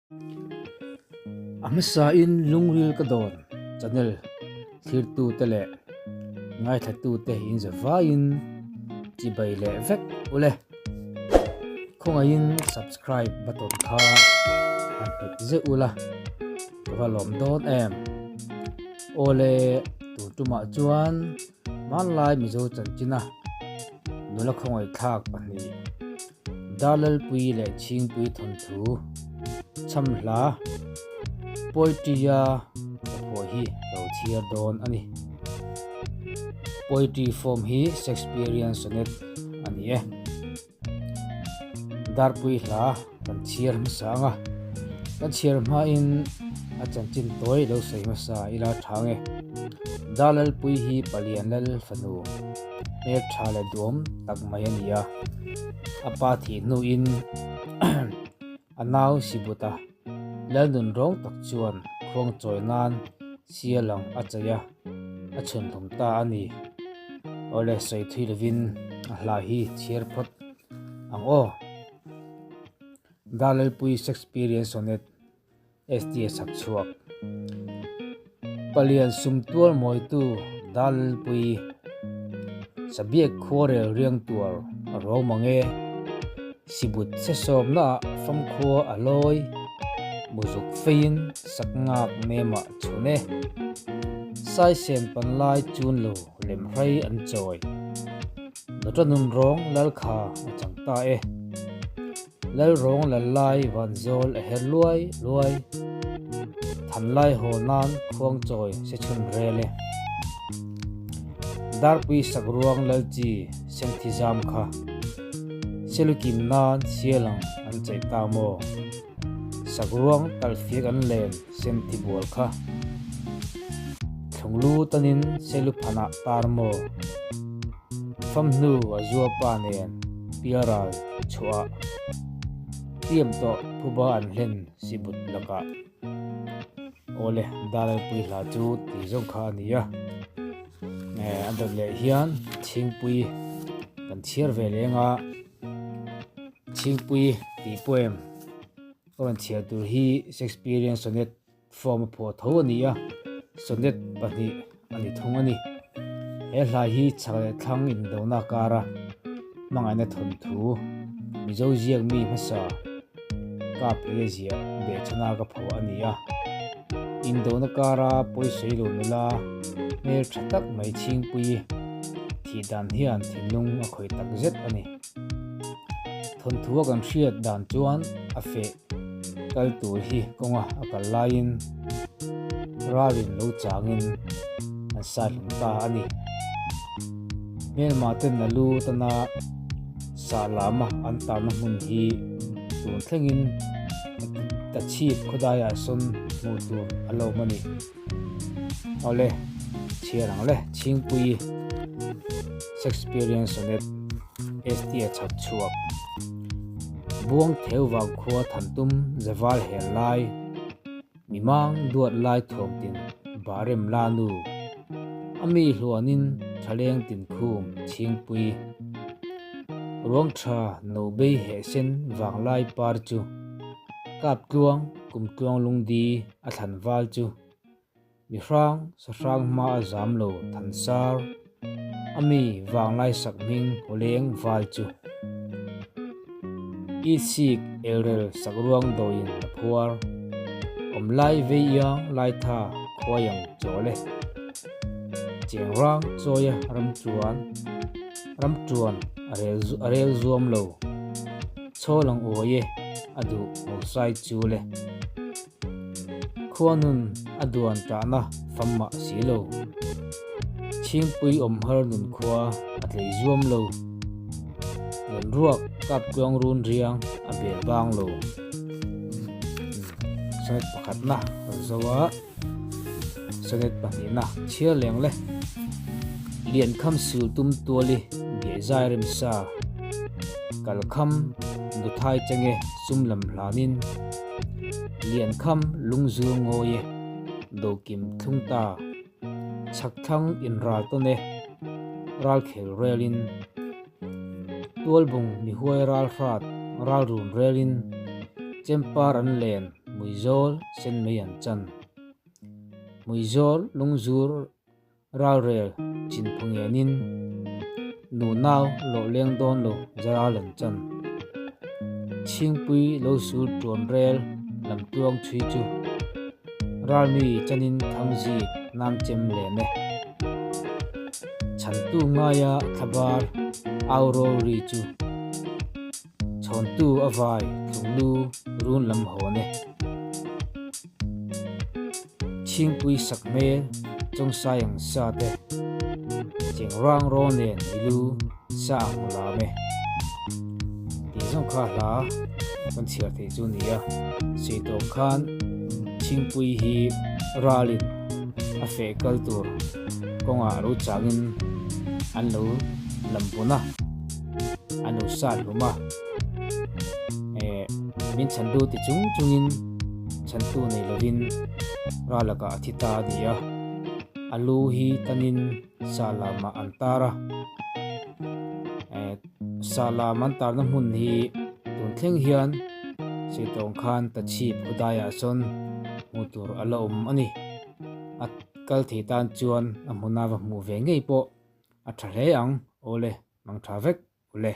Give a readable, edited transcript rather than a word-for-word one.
Amasa in lungril kadon channel thir tu tele ngai thatu te in zawa in chibai le vek ule khonga in subscribe button kha han pet ze ula valom don em ole tu tuma chuan man lai mi zo chan china nula khongai thak pani dalal pui le ching pui thon thu chamhla poetry po hi lo chia don ani poetry form hi Shakespearean sonnet ani dar pui hla kan chiar sanga kan chiar ma in a chan chin toy lo sei ma sa ila thange dalal pui hi palian lal fanu me thale dom tak mai ania apa thi nu in anaw sibuta lalun rong tak chuan khong choi nan sialang achaya achun thum ta ani ole sei thui levin hla hi chiar phot ang o dalal pui Shakespearean sonnet STS sak chuak palian sumtual moi tu dalal pui sabiek khorel riang tuar ro mange sibut se som na fam kho aloi muzuk fein sakngak nema chune sai sen pan lai chun lo lem rai an choi notanun rong lal kha changta lal rong lal lai van zol a her luai than lai ho nan khong choi se chun rele dar pui sakruang lal chi senthizam kha selukim nan sielang an chai ta mo sagruang talfiak an len sentibol kha thunglu tanin selu phana tarmo famnu azua panen piaral chua tiam to phuba an len sibut laka ole dalal pui la chu ti jong kha ania andal le hian thingpui kan chiar velenga thingpui ti poem kon chia tur hi Shakespearean sonnet form pho tho ania sonnet pani ani thong ani he hla hi chale thlang in dona kara mangai na thon thu mizo jiang mi masa ka plezia be chana ka pho ania in dona kara poi sei lo nula me thatak mai thing pui thi dan hian thinglung a khoi tak zet ani thon thuwa kan hriat dan chuan a fe kal tur hi konga akal lain rawin lo changin an sal ta ani mel maten na lu tana salama an ta na mun hi tun thlengin ta chi khodaya son mu tur alo mani ole chiarang le chingpui Shakespearean sonnet STA chap chuak buông theo vào khua thần tum zawal hel lai mimang duat lai thom tin barem lanu ami hluanin thaleng tin khum thingpui ruang tha no be he sen wang lai par chu kap tuang kum tuang lungdi a than wal chu mi hrang sa hrang ma azam lo than sar ami wang lai sak ming holeng wal chu isik elrel sakruang doin phuar omlai veiyang lai tha khoyang chole chengrang choya ramchuan arel zuam lo cholang oye adu osai chule khonun aduan ta na famma silo chingpui omhar nun khwa atlei zuam lo len ruak kap kuang run riang a bel bang lo sonnet pakhat na zawa sonnet panina chia leng le lian kham sul tum tuali ge zai rem sa kal kham du thai change sumlam hlanin lian kham lungzu ngoye do kim thungta chak thang in ral to ne ral khel relin tual bung mi huai ral frat ral run relin chempar an len mùi zol sen mấy an chan mùi zol lung zur ral rel chin phungenin nu nau lo leng don lo zara lan chan thingpui lo sur tron rel lam tuang thui chu ral mi chanin thangji nam chem le ne chan tu ngaya thabar auro ri chu chon tu avai thunglu run lam ho ne thingpui sakme chong sayang sa te cheng rang ro ne nilu sa mula me ti zong kha la kan chiar the chu nia se to khan thingpui hi ralin a fe kal tur konga ro changin an lo lampuna anu sa luma min chandu ti chung chungin chantu nei lovin ralaka thita dia alu hi tanin salama antara salama antar na mun hi tun thleng hian se tong khan ta chi phudaya son mutur alom ani at kal thi tan chuan amuna wa mu ve ngei po a thale ang ole mang thavek ule